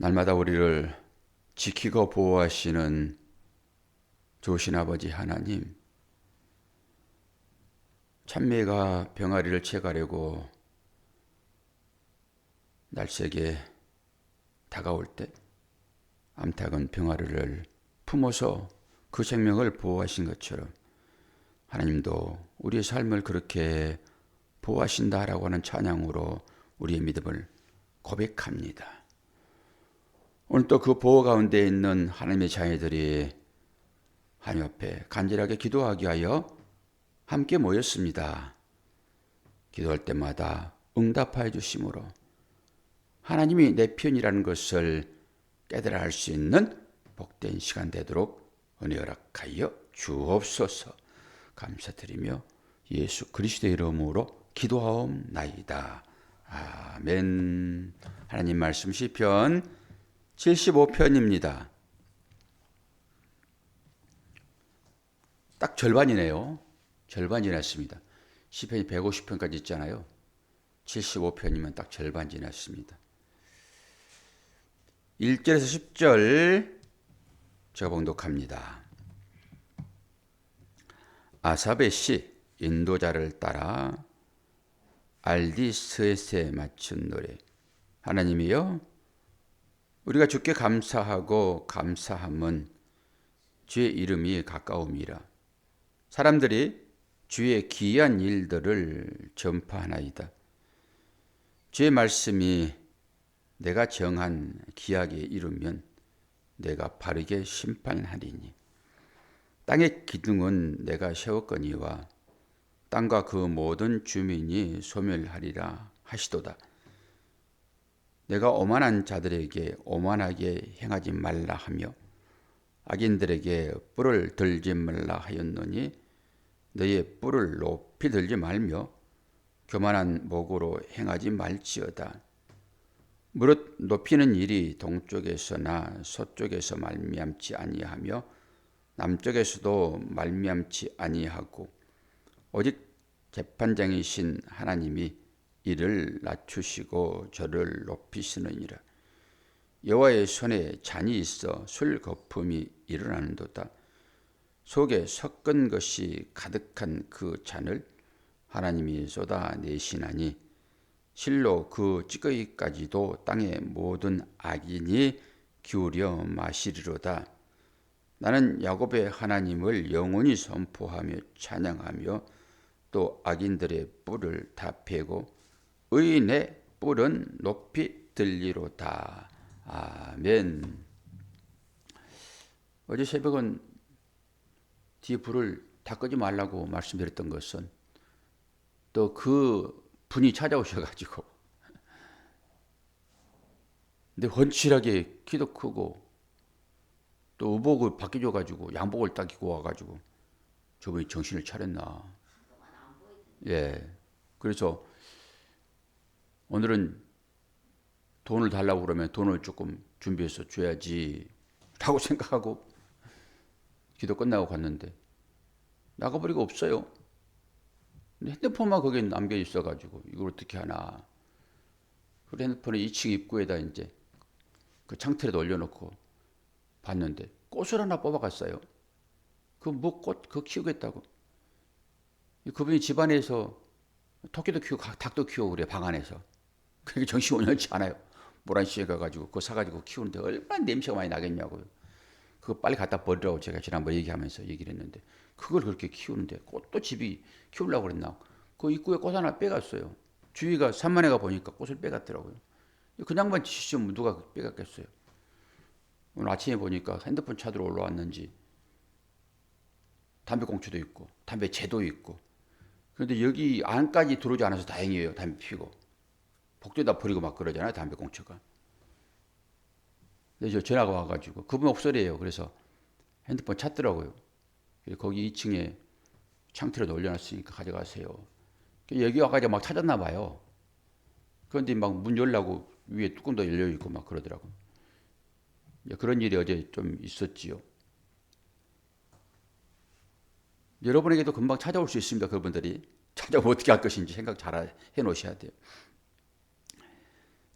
날마다 우리를 지키고 보호하시는 좋으신 아버지 하나님, 찬미가 병아리를 채가려고 날쌔게 다가올 때 암탉은 병아리를 품어서 그 생명을 보호하신 것처럼 하나님도 우리의 삶을 그렇게 보호하신다라고 하는 찬양으로 우리의 믿음을 고백합니다. 오늘 또 그 보호 가운데 있는 하나님의 자녀들이 하나님 앞에 간절하게 기도하기 위하여 함께 모였습니다. 기도할 때마다 응답하여 주심으로 하나님이 내 편이라는 것을 깨달아 알 수 있는 복된 시간 되도록 은혜 허락하여 주옵소서. 감사드리며 예수 그리스도의 이름으로 기도하옵나이다. 아멘. 하나님 말씀 시편 75편입니다. 딱 절반이네요. 절반 지났습니다. 시편이 150편까지 있잖아요. 75편이면 딱 절반 지났습니다. 1절에서 10절 제가 봉독합니다. 아삽의 시 인도자를 따라 알디스에세 맞춘 노래. 하나님이여, 우리가 주께 감사하고 감사함은 주의 이름이 가까움이라. 사람들이 주의 기이한 일들을 전파하나이다. 주의 말씀이 내가 정한 기약에 이르면 내가 바르게 심판하리니. 땅의 기둥은 내가 세웠거니와 땅과 그 모든 주민이 소멸하리라 하시도다. 내가 오만한 자들에게 오만하게 행하지 말라 하며 악인들에게 뿔을 들지 말라 하였노니 너의 뿔을 높이 들지 말며 교만한 목으로 행하지 말지어다. 무릇 높이는 일이 동쪽에서나 서쪽에서 말미암지 아니하며 남쪽에서도 말미암지 아니하고 오직 재판장이신 하나님이 이를 낮추시고 저를 높이시느니라. 여호와의 손에 잔이 있어 술 거품이 일어나는도다. 속에 섞은 것이 가득한 그 잔을 하나님이 쏟아내시나니 실로 그 찌꺼기까지도 땅의 모든 악인이 기울여 마시리로다. 나는 야곱의 하나님을 영원히 선포하며 찬양하며 또 악인들의 뿔을 다 베고 의인의 뿔은 높이 들리로다. 아멘. 어제 새벽은 뒤에 불을 다 끄지 말라고 말씀드렸던 것은 또 그 분이 찾아오셔가지고 근데 헌칠하게 키도 크고 또 의복을 바뀌어가지고 양복을 딱 입고 와가지고 저분이 정신을 차렸나. 예. 그래서 오늘은 돈을 달라고 그러면 돈을 조금 준비해서 줘야지 라고 생각하고 기도 끝나고 갔는데 나가버리고 없어요. 근데 핸드폰만 거기에 남겨 있어가지고 이걸 어떻게 하나. 그래서 핸드폰을 2층 입구에다 이제 그 창틀에다 올려놓고 봤는데 꽃을 하나 뽑아갔어요. 그 뭐 꽃 그거 키우겠다고. 그분이 집안에서 토끼도 키우고 닭도 키우고 그래, 방 안에서. 그게 정신 온열치 않아요. 모란시에 가가지고 그거 사가지고 키우는데 얼마나 냄새가 많이 나겠냐고요. 그거 빨리 갖다 버리라고 제가 지난번 얘기하면서 얘기를 했는데 그걸 그렇게 키우는데 꽃도 집이 키우려고 그랬나. 그 입구에 꽃 하나 빼갔어요. 주위가 산만해가 보니까 꽃을 빼갔더라고요. 그냥만 지시면 누가 빼갔겠어요. 오늘 아침에 보니까 핸드폰 찾으러 올라왔는지 담배꽁초도 있고 담배재도 있고. 그런데 여기 안까지 들어오지 않아서 다행이에요. 담배 피고 복도에다 버리고 막 그러잖아요, 담배꽁초가. 근데 저 전화가 와가지고 그분 목소리예요. 그래서 핸드폰 찾더라고요. 거기 2층에 창틀에 올려놨으니까 가져가세요. 여기 와가지고 막 찾았나 봐요. 그런데 막 문 열라고 위에 뚜껑도 열려 있고 막 그러더라고요. 그런 일이 어제 좀 있었지요. 여러분에게도 금방 찾아올 수 있습니다. 그분들이 찾아오면 어떻게 할 것인지 생각 잘 해 놓으셔야 돼요.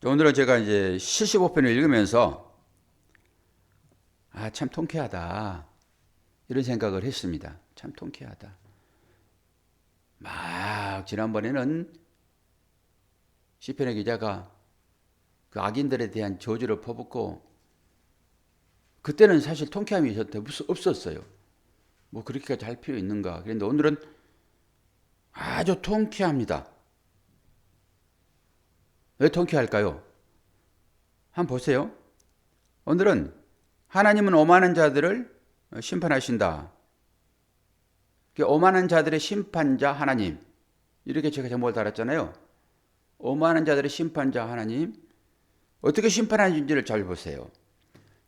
오늘은 제가 이제 75편을 읽으면서 참 통쾌하다 이런 생각을 했습니다. 참 통쾌하다. 막 지난번에는 시편의 기자가 그 악인들에 대한 저주를 퍼붓고 그때는 사실 통쾌함이 없었어요. 뭐 그렇게까지 할 필요 있는가. 그런데 오늘은 아주 통쾌합니다. 왜 통쾌할까요? 한번 보세요. 오늘은 하나님은 오만한 자들을 심판하신다. 오만한 자들의 심판자 하나님. 이렇게 제가 제목을 달았잖아요. 오만한 자들의 심판자 하나님. 어떻게 심판하는지를 잘 보세요.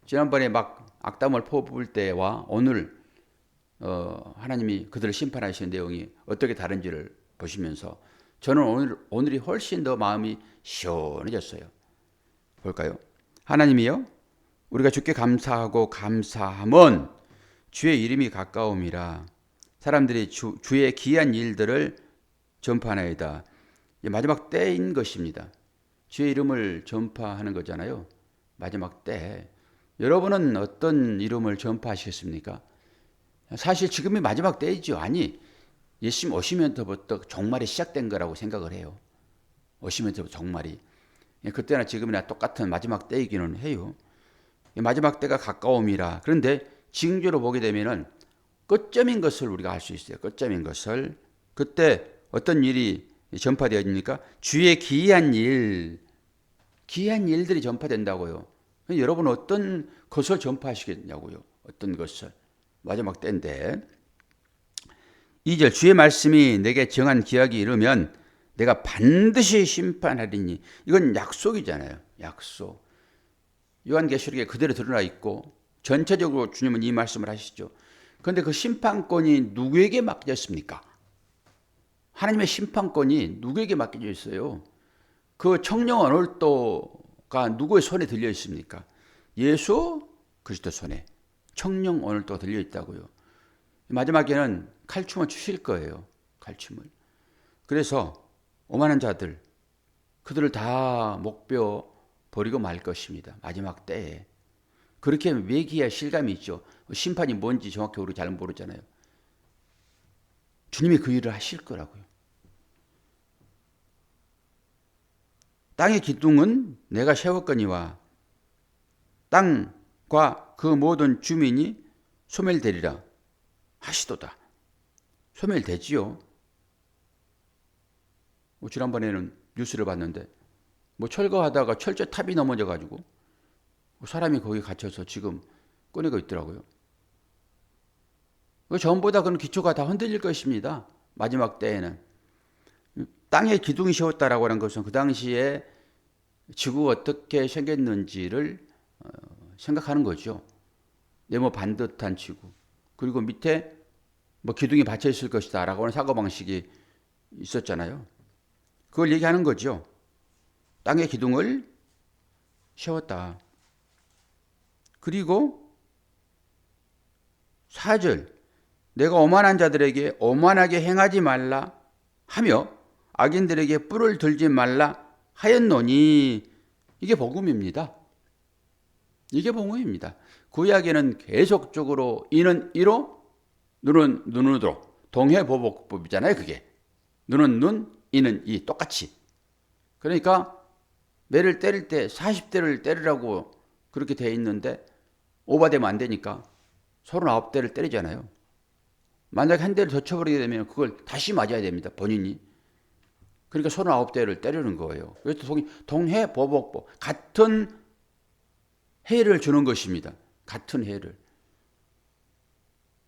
지난번에 막 악담을 퍼부을 때와 오늘 하나님이 그들을 심판하시는 내용이 어떻게 다른지를 보시면서 저는 오늘이 훨씬 더 마음이 시원해졌어요. 볼까요? 하나님이요, 우리가 주께 감사하고 감사함은 주의 이름이 가까움이라 사람들이 주의 귀한 일들을 전파하나이다. 마지막 때인 것입니다. 주의 이름을 전파하는 거잖아요. 마지막 때. 여러분은 어떤 이름을 전파하시겠습니까? 사실 지금이 마지막 때이죠. 아니, 예수님 오시면서부터 종말이 시작된 거라고 생각을 해요. 오시면서부터 종말이. 그때나 지금이나 똑같은 마지막 때이기는 해요. 마지막 때가 가까움이라. 그런데 징조로 보게 되면은 끝점인 것을 우리가 알 수 있어요. 끝점인 것을. 그때 어떤 일이 전파되어집니까? 주의 기이한 일들이 전파된다고요. 여러분 어떤 것을 전파하시겠냐고요. 어떤 것을. 마지막 때인데 2절 주의 말씀이 내게 정한 기약이 이르면 내가 반드시 심판하리니. 이건 약속이잖아요. 약속. 요한계시록에 그대로 드러나 있고 전체적으로 주님은 이 말씀을 하시죠. 그런데 그 심판권이 누구에게 맡겨졌습니까? 하나님의 심판권이 누구에게 맡겨져 있어요? 그 청령 언약도가 누구의 손에 들려 있습니까? 예수 그리스도 손에 청령 언약도가 들려 있다고요. 마지막에는 칼춤을 추실 거예요. 칼춤을. 그래서 오만한 자들, 그들을 다 목베어 버리고 말 것입니다. 마지막 때에. 그렇게 매기야 실감이 있죠. 심판이 뭔지 정확히 우리 잘 모르잖아요. 주님이 그 일을 하실 거라고요. 땅의 기둥은 내가 세웠거니와 땅과 그 모든 주민이 소멸되리라 하시도다. 소멸되지요. 지난번에는 뉴스를 봤는데 철거하다가 철제탑이 넘어져가지고 사람이 거기 갇혀서 지금 꺼내고 있더라고요. 전부 다 그런 기초가 다 흔들릴 것입니다. 마지막 때에는. 땅에 기둥이 세웠다라고 하는 것은 그 당시에 지구가 어떻게 생겼는지를 생각하는 거죠. 네모 반듯한 지구. 그리고 밑에 기둥이 받쳐 있을 것이다 라고 하는 사고방식이 있었잖아요. 그걸 얘기하는 거죠. 땅에 기둥을 세웠다. 그리고 4절 내가 오만한 자들에게 오만하게 행하지 말라 하며 악인들에게 뿔을 들지 말라 하였노니. 이게 복음입니다. 이게 복음입니다. 구약에는 계속적으로 이는 이로 눈은 눈으로 동해보복법이잖아요. 그게 눈은 눈, 이는 이 똑같이. 그러니까 매를 때릴 때 40대를 때리라고 그렇게 돼 있는데 오바되면 안 되니까 39대를 때리잖아요. 만약에 한 대를 더 쳐버리게 되면 그걸 다시 맞아야 됩니다. 본인이. 그러니까 39대를 때리는 거예요. 그래서 동해보복법. 같은 해를 주는 것입니다. 같은 해를.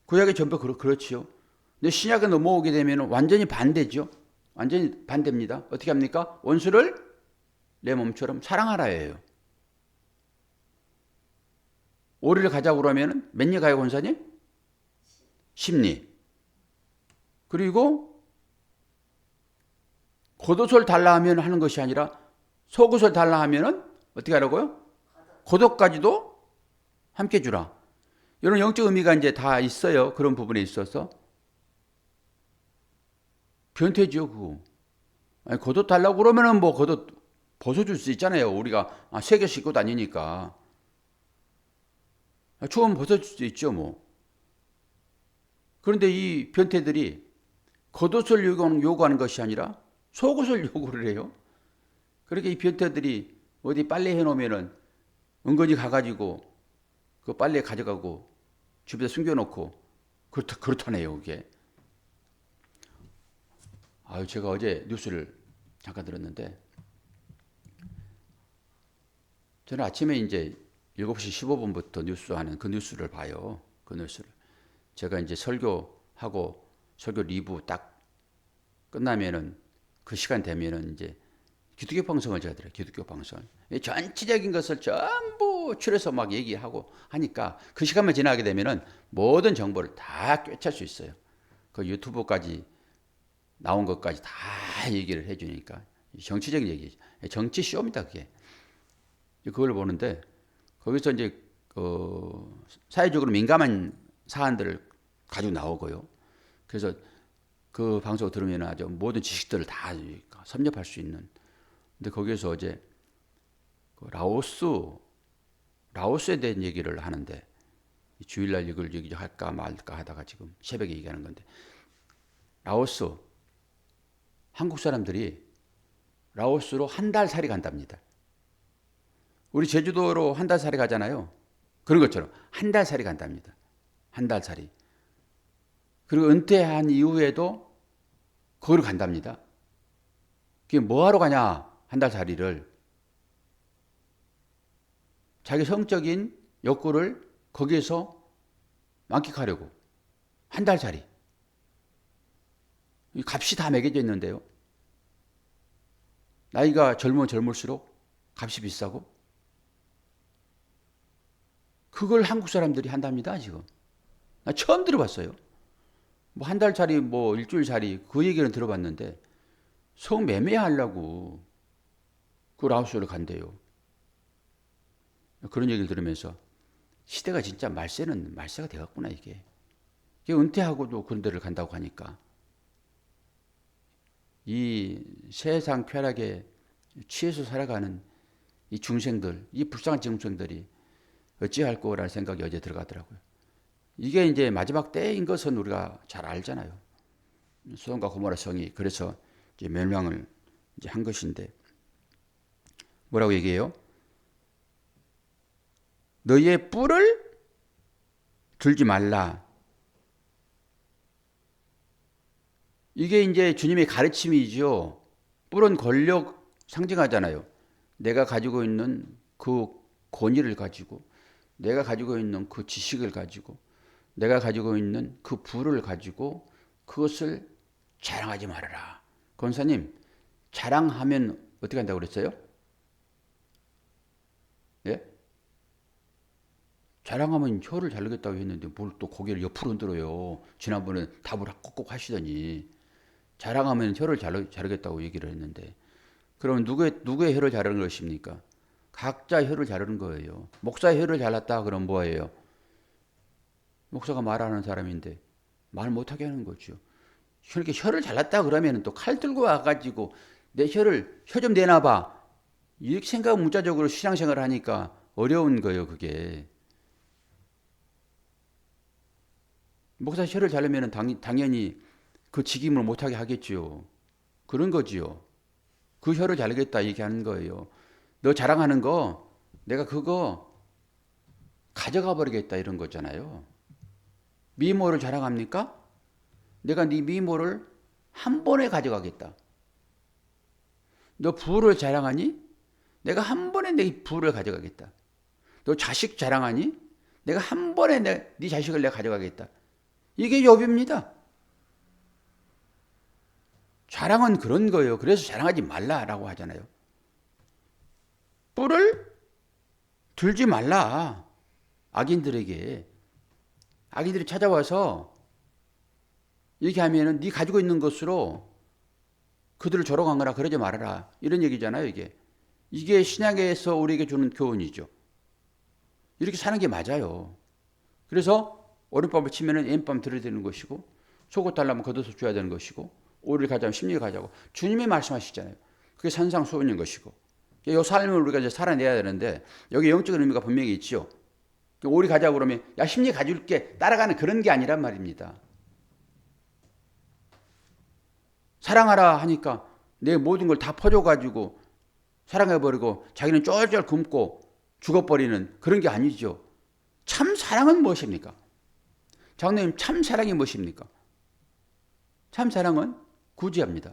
구약의 전부 그렇지요. 근데 신약에 넘어오게 되면 완전히 반대죠. 완전히 반대입니다. 어떻게 합니까? 원수를 내 몸처럼 사랑하라예요. 오리를 가자고 그러면 몇 리 가요, 권사님? 10리. 그리고 겉옷을 달라 하면 하는 것이 아니라 속옷을 달라 하면은 어떻게 하라고요? 겉옷까지도 함께 주라. 이런 영적 의미가 이제 다 있어요. 그런 부분에 있어서. 변태죠, 그거. 아니, 겉옷 달라고 그러면은 겉옷 벗어줄 수 있잖아요. 우리가 새 개씩 입고 다니니까. 추우면 벗어줄 수 있죠, 뭐. 그런데 이 변태들이 겉옷을 요구하는 것이 아니라 속옷을 요구를 해요. 그렇게 이 변태들이 어디 빨래 해놓으면은 은근히 가가지고 그 빨래 가져가고 집에다 숨겨놓고 그렇다네요, 그게. 제가 어제 뉴스를 잠깐 들었는데, 저는 아침에 이제 7시 15분부터 뉴스 하는 그 뉴스를 봐요. 그 뉴스를. 제가 이제 설교하고 설교 리뷰 딱 끝나면은 그 시간 되면은 이제 기독교 방송을 제가 들어요. 기독교 방송. 전체적인 것을 전부 추려서 막 얘기하고 하니까 그 시간만 지나게 되면은 모든 정보를 다 꿰찰 수 있어요. 그 유튜브까지 나온 것까지 다 얘기를 해주니까 정치적인 얘기, 정치 쇼입니다, 그게. 그걸 보는데 거기서 이제 사회적으로 민감한 사안들을 가지고 나오고요. 그래서 그 방송 들으면 아주 모든 지식들을 다 섭렵할 수 있는. 근데 거기에서 어제 라오스에 대한 얘기를 하는데, 주일날 이걸 얘기할까 말까 하다가 지금 새벽에 얘기하는 건데, 라오스 한국 사람들이 라오스로 한 달 살이 간답니다. 우리 제주도로 한 달 살이 가잖아요. 그런 것처럼 한 달 살이 간답니다. 한 달 살이. 그리고 은퇴한 이후에도 거기로 간답니다. 그게 뭐하러 가냐? 한 달 살이를. 자기 성적인 욕구를 거기에서 만끽하려고. 한 달 살이. 값이 다 매겨져 있는데요. 나이가 젊을수록 값이 비싸고. 그걸 한국 사람들이 한답니다, 지금. 나 처음 들어봤어요. 뭐 한 달짜리, 뭐 일주일짜리 그 얘기는 들어봤는데 성매매하려고 그 라오스를 간대요. 그런 얘기를 들으면서 시대가 진짜 말세가 되었구나, 이게. 은퇴하고도 그런 데를 간다고 하니까 이 세상 쾌락에 취해서 살아가는 이 중생들, 이 불쌍한 중생들이 어찌할 거라는 생각이 어제 들어가더라고요. 이게 이제 마지막 때인 것은 우리가 잘 알잖아요. 소돔과 고모라 성이 그래서 이제 멸망을 이제 한 것인데, 뭐라고 얘기해요? 너희의 뿔을 들지 말라. 이게 이제 주님의 가르침이죠. 뿔은 권력 상징하잖아요. 내가 가지고 있는 그 권위를 가지고, 내가 가지고 있는 그 지식을 가지고, 내가 가지고 있는 그 부를 가지고 그것을 자랑하지 말아라. 권사님, 자랑하면 어떻게 한다고 그랬어요? 예? 자랑하면 혀를 자르겠다고 했는데 뭘 또 고개를 옆으로 흔들어요. 지난번에 답을 꼭꼭 하시더니 자랑하면 혀를 자르겠다고 얘기를 했는데, 그러면 누구의 혀를 자르는 것입니까? 각자 혀를 자르는 거예요. 목사의 혀를 잘랐다 그럼 뭐예요? 목사가 말하는 사람인데 말 못하게 하는 거죠. 이렇게 혀를 잘랐다 그러면 또 칼 들고 와가지고 내 혀 좀 내놔봐. 이렇게 생각 문자적으로 신앙생활을 하니까 어려운 거예요, 그게. 목사 혀를 자르면 당연히 그 직임을 못하게 하겠지요. 그런 거지요. 그 혀를 자르겠다 얘기하는 거예요. 너 자랑하는 거 내가 그거 가져가 버리겠다 이런 거잖아요. 미모를 자랑합니까? 내가 네 미모를 한 번에 가져가겠다. 너 부를 자랑하니? 내가 한 번에 내 부를 가져가겠다. 너 자식 자랑하니? 내가 한 번에 네 자식을 내가 가져가겠다. 이게 욥입니다. 자랑은 그런 거예요. 그래서 자랑하지 말라라고 하잖아요. 뿔을 들지 말라. 악인들에게. 악인들이 찾아와서 이렇게 하면은 네 가지고 있는 것으로 그들을 조롱하거나 그러지 말아라. 이런 얘기잖아요, 이게. 이게 신약에서 우리에게 주는 교훈이죠. 이렇게 사는 게 맞아요. 그래서 오른밤을 치면은 왼밤 들어야 되는 것이고, 속옷 달라면 겉옷을 줘야 되는 것이고, 오리를 가자면 십리를 가자고 주님이 말씀하시잖아요. 그게 산상수훈인 것이고. 이 삶을 우리가 이제 살아내야 되는데 여기 영적인 의미가 분명히 있지요. 오리 가자고 그러면 야 심리 가줄게 따라가는 그런 게 아니란 말입니다. 사랑하라 하니까 내 모든 걸 다 퍼줘가지고 사랑해버리고 자기는 쫄쫄 굶고 죽어버리는 그런 게 아니죠. 참 사랑은 무엇입니까? 장로님 참 사랑이 무엇입니까? 참 사랑은 구제합니다.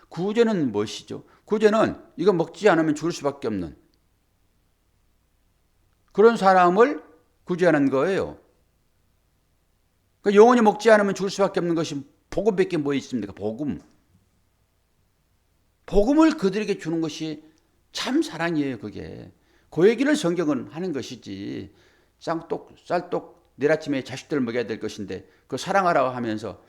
구제는 무엇이죠? 구제는 이거 먹지 않으면 죽을 수밖에 없는 그런 사람을 구제하는 거예요. 그러니까 영원히 먹지 않으면 죽을 수밖에 없는 것이 복음밖에 뭐 있습니까? 복음. 복음을 그들에게 주는 것이 참 사랑이에요. 그게. 그 얘기를 성경은 하는 것이지. 쌀떡 내일 아침에 자식들 먹여야 될 것인데 그 사랑하라고 하면서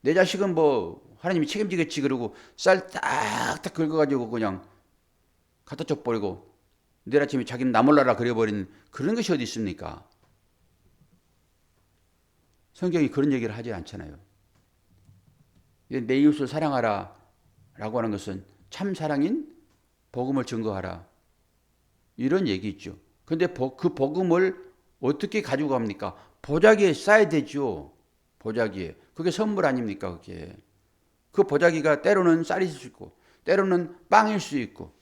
내 자식은 뭐 하나님이 책임지겠지 그러고 쌀 딱딱 긁어가지고 그냥 갖다 줘버리고 내일 아침에 자기는 나 몰라라 그려버리는 그런 것이 어디 있습니까? 성경이 그런 얘기를 하지 않잖아요. 내 이웃을 사랑하라 라고 하는 것은 참 사랑인 복음을 증거하라 이런 얘기 있죠. 근데 그 복음을 어떻게 가지고 갑니까? 보자기에 쌓아야 되죠. 보자기에. 그게 선물 아닙니까? 그게. 그 보자기가 때로는 쌀일 수 있고 때로는 빵일 수 있고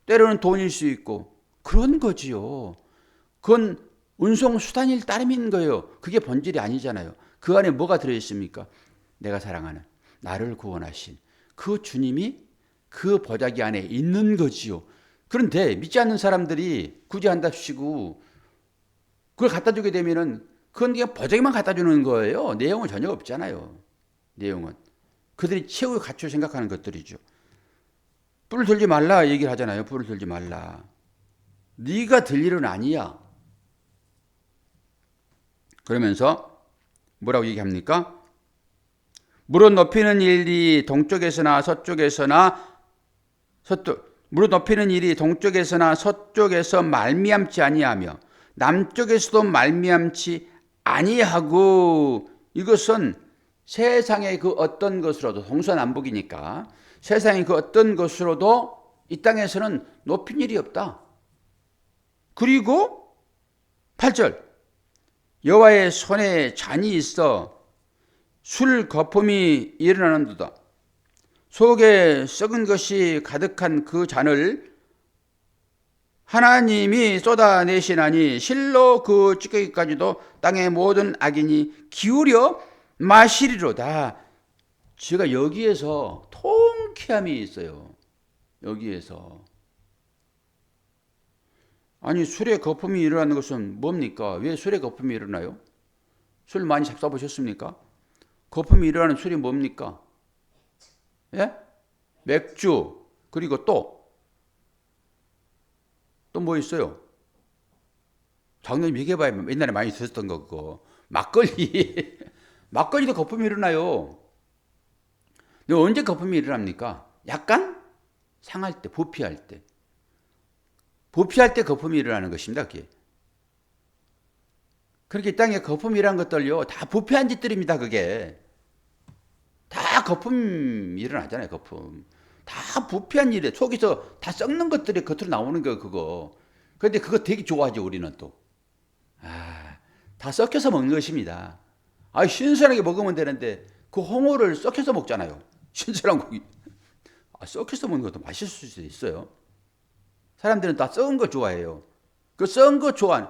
때로는 돈일 수 있고 그런 거지요. 그건 운송 수단일 따름인 거예요. 그게 본질이 아니잖아요. 그 안에 뭐가 들어있습니까? 내가 사랑하는 나를 구원하신 그 주님이 그 보자기 안에 있는 거지요. 그런데 믿지 않는 사람들이 구제한답시고 그걸 갖다 주게 되면은 그건 그냥 보자기만 갖다 주는 거예요. 내용은 전혀 없잖아요. 내용은. 그들이 최후의 가치로 생각하는 것들이죠. 뿔을 들지 말라 얘기를 하잖아요. 뿔을 들지 말라. 네가 들 일은 아니야. 그러면서 뭐라고 얘기합니까? 무릇 높이는 일이 동쪽에서나 서쪽에서나 무릇 높이는 일이 동쪽에서나 서쪽에서 말미암지 아니하며 남쪽에서도 말미암지 아니하고 이것은 세상의 그 어떤 것으로도 동서남북이니까 세상의 그 어떤 것으로도 이 땅에서는 높인 일이 없다. 그리고 8절 여호와의 손에 잔이 있어 술 거품이 일어나는도다. 속에 썩은 것이 가득한 그 잔을 하나님이 쏟아내시나니 실로 그 찌꺼기까지도 땅의 모든 악인이 기울여 마시리로다. 제가 여기에서 통쾌함이 있어요. 여기에서. 아니 술에 거품이 일어나는 것은 뭡니까? 왜 술에 거품이 일어나요? 술 많이 잡숴보셨습니까? 거품이 일어나는 술이 뭡니까? 예? 맥주. 그리고 또 뭐 있어요? 장로님 얘기해봐야 옛날에 많이 드셨던 거 그거. 막걸리. 막걸리도 거품이 일어나요. 근데 언제 거품이 일어납니까? 약간 상할 때, 부피할 때. 부피할 때 거품이 일어나는 것입니다. 그게. 그렇게 이 땅에 거품이라는 것들요. 다 부패한 짓들입니다. 그게. 다 거품 일어나잖아요. 거품. 다 부패한 일에 속에서 다 썩는 것들이 겉으로 나오는 거예요. 그거. 그런데 그거 되게 좋아하죠. 우리는 또. 다 썩혀서 먹는 것입니다. 신선하게 먹으면 되는데 그 홍어를 썩혀서 먹잖아요. 신선한 고기. 썩혀서 먹는 것도 맛있을 수도 있어요. 사람들은 다 썩은 거 좋아해요. 그 썩은 거 좋아하는.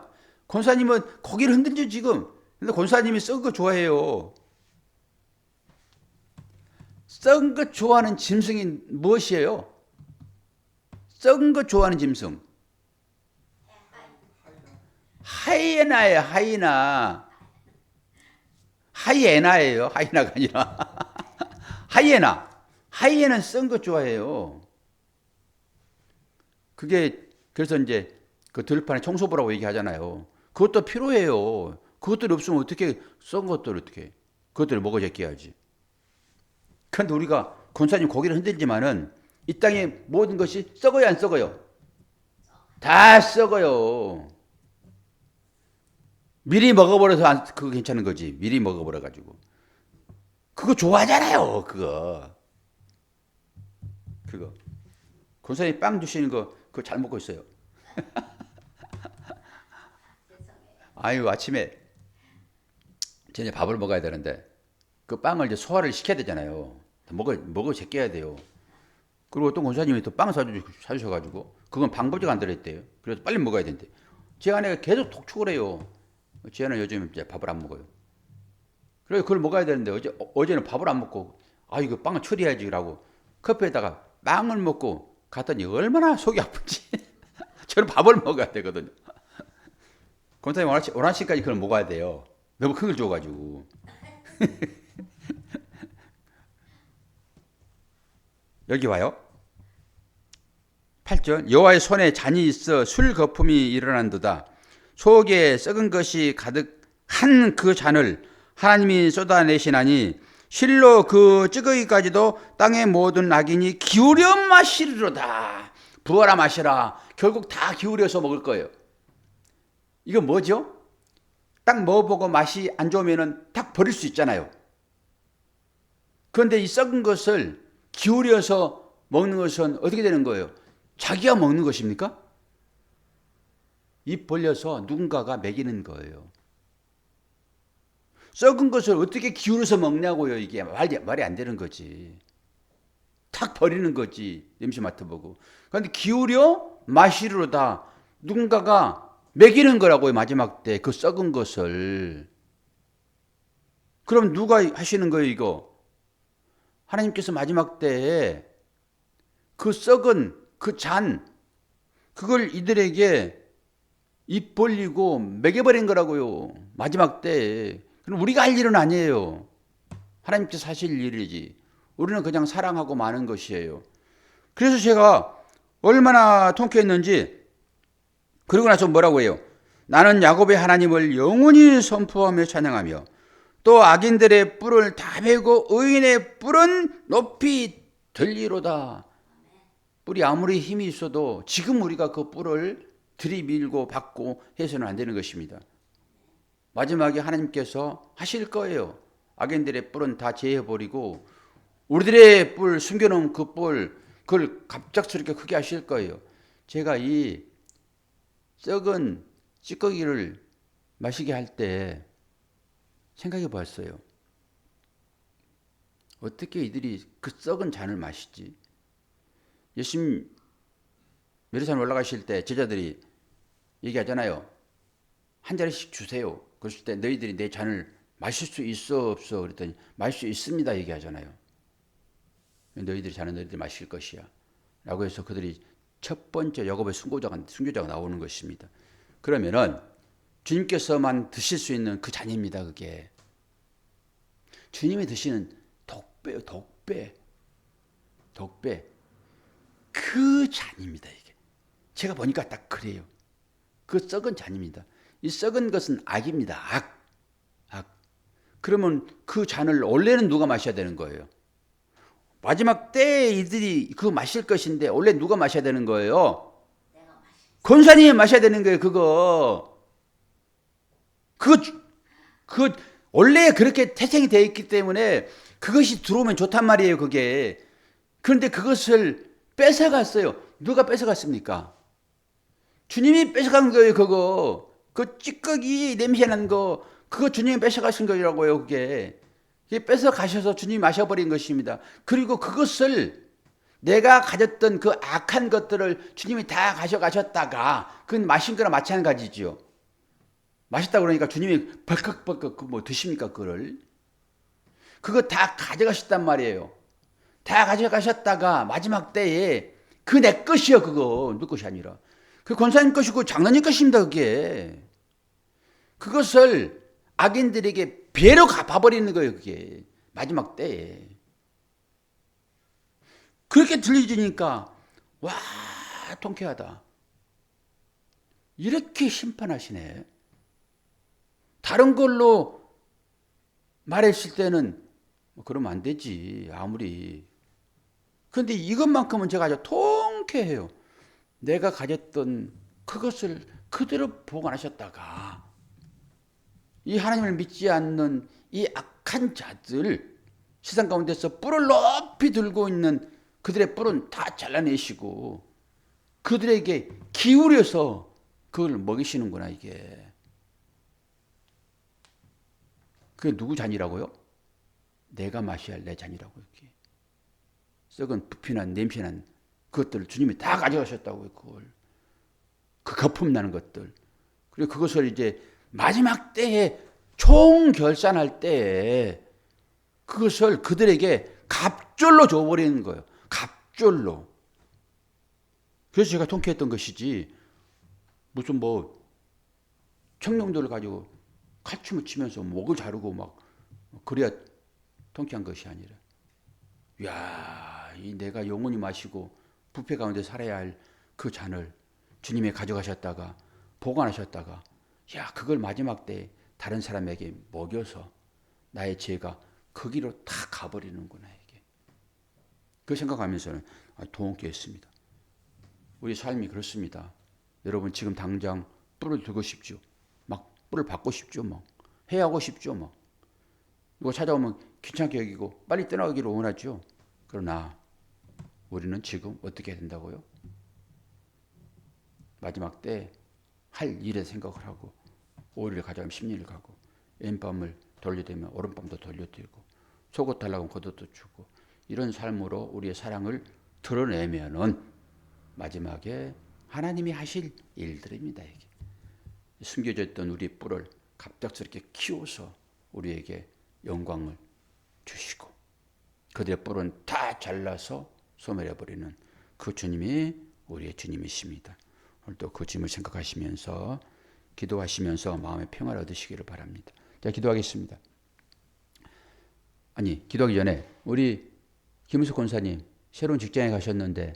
권사님은 고기를 흔들죠 지금. 근데 권사님이 썩은 거 좋아해요. 썩은 거 좋아하는 짐승이 무엇이에요? 썩은 거 좋아하는 짐승. 하이에나예요. 하이에나. 하이에나예요. 하이에나가 아니라. 하이에나. 하이에나는 썩은 거 좋아해요. 그게 그래서 이제 그 들판에 청소부라고 얘기하잖아요. 그것도 필요해요. 그것들이 없으면 어떻게 썩은 것들을 어떻게 그것들을 먹어 제껴야지. 그런데 우리가 권사님 고기를 흔들지만은 이 땅의 모든 것이 썩어요 안 썩어요? 다 썩어요. 미리 먹어버려서 그거 괜찮은 거지. 미리 먹어버려가지고 그거 좋아하잖아요. 그거 권사님이 빵 주시는 거 그거 잘 먹고 있어요. 아유 아침에 저녁에 밥을 먹어야 되는데 그 빵을 이제 소화를 시켜야 되잖아요. 먹어 제껴야 돼요. 그리고 어떤 권사님이 또 빵 사주셔가지고 그건 방부제가 안 들어있대요. 그래서 빨리 먹어야 된대. 제 아내가 계속 독촉을 해요. 제 아내는 요즘 이제 밥을 안 먹어요. 그래서 그걸 먹어야 되는데 어제는 밥을 안 먹고 아 이거 빵을 처리해야지라고 커피에다가 빵을 먹고 갔더니 얼마나 속이 아픈지. 저는 밥을 먹어야 되거든요. 권사님 원하시까지 그걸 먹어야 돼요. 너무 큰 걸 줘가지고. 여기 와요. 8절 여호와의 손에 잔이 있어 술 거품이 일어난도다. 속에 썩은 것이 가득한 그 잔을 하나님이 쏟아내시나니 실로 그 찌꺼기까지도 땅의 모든 악인이 기울여 마시리로다. 부어라 마시라. 결국 다 기울여서 먹을 거예요. 이건 뭐죠? 딱 먹어보고 맛이 안 좋으면 딱 버릴 수 있잖아요. 그런데 이 썩은 것을 기울여서 먹는 것은 어떻게 되는 거예요? 자기가 먹는 것입니까? 입 벌려서 누군가가 먹이는 거예요. 썩은 것을 어떻게 기울여서 먹냐고요. 이게 말이 안 되는 거지. 탁 버리는 거지. 냄새 맡아보고. 그런데 기울여 마시리로다. 누군가가 먹이는 거라고요. 마지막 때 그 썩은 것을. 그럼 누가 하시는 거예요 이거? 하나님께서 마지막 때에 그 썩은 그 잔 그걸 이들에게 입 벌리고 먹여버린 거라고요. 마지막 때에. 그럼 우리가 할 일은 아니에요. 하나님께서 하실 일이지. 우리는 그냥 사랑하고 마는 것이에요. 그래서 제가 얼마나 통쾌했는지 그러고 나서 뭐라고 해요? 나는 야곱의 하나님을 영원히 선포하며 찬양하며 또 악인들의 뿔을 다 베고 의인의 뿔은 높이 들리로다. 뿔이 아무리 힘이 있어도 지금 우리가 그 뿔을 들이밀고 받고 해서는 안 되는 것입니다. 마지막에 하나님께서 하실 거예요. 악인들의 뿔은 다 제해버리고 우리들의 뿔, 숨겨놓은 그 뿔, 그걸 갑작스럽게 크게 하실 거예요. 제가 이 썩은 찌꺼기를 마시게 할 때 생각해 봤어요. 어떻게 이들이 그 썩은 잔을 마시지? 예수님 메리산 올라가실 때 제자들이 얘기하잖아요. 한 자리씩 주세요. 그랬을 때 너희들이 내 잔을 마실 수 있어 없어? 그랬더니 마실 수 있습니다 얘기하잖아요. 너희들이 잔은 너희들이 마실 것이야 라고 해서 그들이 첫 번째 야곱의 순교자가 나오는 것입니다. 그러면은 주님께서만 드실 수 있는 그 잔입니다. 그게 주님이 드시는 독배요. 독배 그 잔입니다. 이게 제가 보니까 딱 그래요. 그 썩은 잔입니다. 이 썩은 것은 악입니다. 악. 그러면 그 잔을 원래는 누가 마셔야 되는 거예요? 마지막 때에 이들이 그거 마실 것인데 원래 누가 마셔야 되는 거예요? 권사님이 마셔야 되는 거예요. 그거 원래 그렇게 태생이 되어 있기 때문에 그것이 들어오면 좋단 말이에요. 그게. 그런데 그것을 뺏어갔어요. 누가 뺏어갔습니까? 주님이 뺏어간 거예요. 그거. 그 찌꺼기 냄새난 거 그거 주님이 뺏어가신 거라고요. 그게 뺏어가셔서 주님이 마셔버린 것입니다. 그리고 그것을 내가 가졌던 그 악한 것들을 주님이 다 가져가셨다가 그건 마신 거랑 마찬가지죠. 마셨다 그러니까 주님이 벌컥벌컥 뭐 드십니까 그걸? 그거 다 가져가셨단 말이에요. 다 가져가셨다가 마지막 때에 그 내 것이요. 그거 내 것이 아니라 그 권사님 것이고 장로님 것입니다. 그게 그것을 악인들에게 배로 갚아버리는 거예요. 그게 마지막 때에 그렇게 들려주니까 와 통쾌하다. 이렇게 심판하시네. 다른 걸로 말했을 때는 그러면 안 되지 아무리. 그런데 이것만큼은 제가 아주 통쾌해요. 내가 가졌던 그것을 그대로 보관하셨다가 이 하나님을 믿지 않는 이 악한 자들 세상 가운데서 뿔을 높이 들고 있는 그들의 뿔은 다 잘라내시고 그들에게 기울여서 그걸 먹이시는구나 이게. 그게 누구 잔이라고요? 내가 마셔야 할 내 잔이라고 이렇게. 썩은 부피난 냄새난 그것들을 주님이 다 가져가셨다고요. 그걸. 그 거품 나는 것들. 그리고 그것을 이제 마지막 때에 총결산할 때에 그것을 그들에게 갑절로 줘버리는 거예요. 갑절로. 그래서 제가 통쾌했던 것이지 무슨 뭐 청룡들을 가지고 칼춤을 치면서 목을 자르고 막 그래야 통쾌한 것이 아니라 야, 이 내가 영원히 마시고 부패 가운데 살아야 할 그 잔을 주님이 가져가셨다가 보관하셨다가 야, 그걸 마지막 때 다른 사람에게 먹여서 나의 죄가 거기로 다 가버리는구나 이게. 그 생각하면서는 통쾌했습니다. 우리 삶이 그렇습니다. 여러분 지금 당장 뿔을 들고 싶죠. 막 뿔을 받고 싶죠. 막 해하고 싶죠. 막 이거 찾아오면 귀찮게 여기고 빨리 떠나기를 원하죠. 그러나 우리는 지금 어떻게 해야 된다고요? 마지막 때 할 일에 생각을 하고 5일을 가져가면 10년을 가고 왼밤을 돌려대면 오른밤도 돌려대고 속옷 달라고 하면 겉옷도 주고 이런 삶으로 우리의 사랑을 드러내면은 마지막에 하나님이 하실 일들입니다. 이게. 숨겨져 있던 우리 뿔을 갑작스럽게 키워서 우리에게 영광을 주시고 그들의 뿔은 다 잘라서 소멸해버리는 그 주님이 우리의 주님이십니다. 오늘도 그 주님을 생각하시면서 기도하시면서 마음의 평화를 얻으시기를 바랍니다. 자, 기도하겠습니다. 아니, 기도하기 전에 우리 김은숙 권사님 새로운 직장에 가셨는데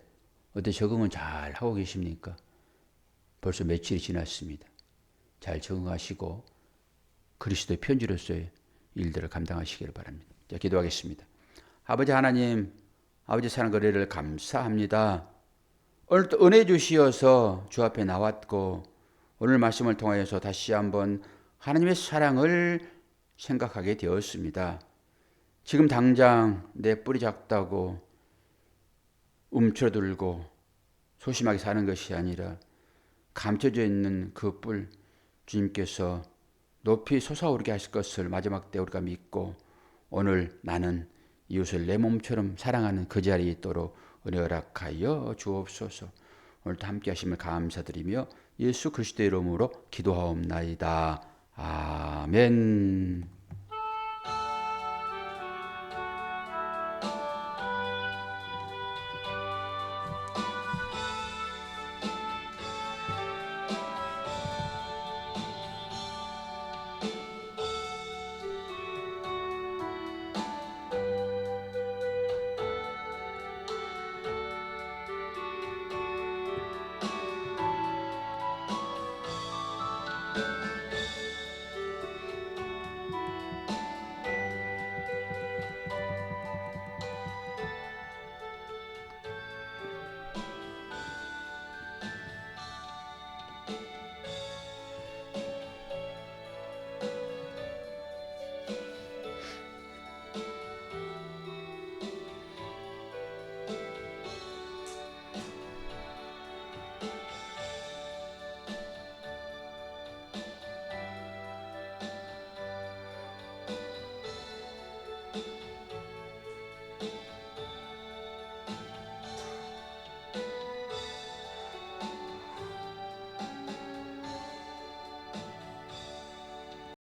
어때 적응은 잘 하고 계십니까? 벌써 며칠이 지났습니다. 잘 적응하시고 그리스도의 편지로서의 일들을 감당하시기를 바랍니다. 자, 기도하겠습니다. 아버지 하나님, 아버지 사랑 거래를 감사합니다. 오늘 또 은혜 주시어서 주 앞에 나왔고 오늘 말씀을 통하여서 다시 한번 하나님의 사랑을 생각하게 되었습니다. 지금 당장 내 뿔이 작다고 움츠러들고 소심하게 사는 것이 아니라 감춰져 있는 그 뿔 주님께서 높이 솟아오르게 하실 것을 마지막 때 우리가 믿고 오늘 나는 이웃을 내 몸처럼 사랑하는 그 자리에 있도록 은혜 허락하여 주옵소서. 오늘도 함께 하심을 감사드리며 예수 그리스도의 이름으로 기도하옵나이다. 아멘.